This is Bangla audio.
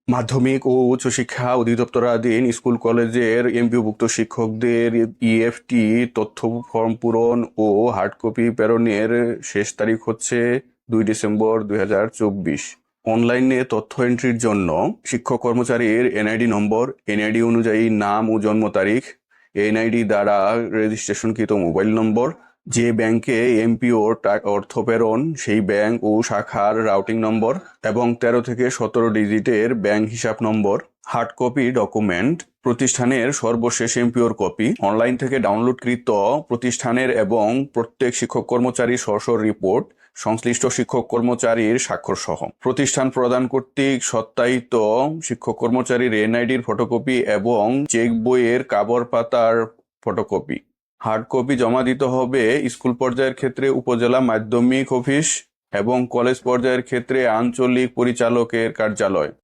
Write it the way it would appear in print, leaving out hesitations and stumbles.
মাধ্যমিক ও উচ্চশিক্ষা অধিদপ্তরাধীন স্কুল কলেজের এমপিওভুক্ত শিক্ষকদের ইএফটি তথ্য ফর্ম পূরণ ও হার্ড কপি প্রেরণের শেষ তারিখ হচ্ছে 2 ডিসেম্বর 2024। অনলাইনে তথ্য এন্ট্রির জন্য শিক্ষক কর্মচারীর এনআইডি নম্বর, এনআইডি অনুযায়ী নাম ও জন্ম তারিখ, এনআইডি দ্বারা রেজিস্ট্রেশনকৃত মোবাইল নম্বর, যে ব্যাংকে এমপিও অর্থ প্রেরণ সেই ব্যাংক ও শাখার রাউটিং নম্বর এবং 13 থেকে 17 ডিজিটের ব্যাংক হিসাব নম্বর। হার্ড কপি ডকুমেন্ট: প্রতিষ্ঠানের সর্বশেষ এমপিওর কপি, অনলাইন থেকে ডাউনলোডকৃত প্রতিষ্ঠানের এবং প্রত্যেক শিক্ষক কর্মচারীর স্ব রিপোর্ট, সংশ্লিষ্ট শিক্ষক কর্মচারীর স্বাক্ষর সহ। প্রতিষ্ঠান প্রদান কর্তৃক সত্যায়িত শিক্ষক কর্মচারীর এনআইডির ফটোকপি এবং চেক বইয়ের কাবর পাতার ফটোকপি। হার্ড কপি জমা দিতে হবে স্কুল পর্যায়ের ক্ষেত্রে উপজেলা মাধ্যমিক অফিস এবং কলেজ পর্যায়ের ক্ষেত্রে আঞ্চলিক পরিচালকের কার্যালয়।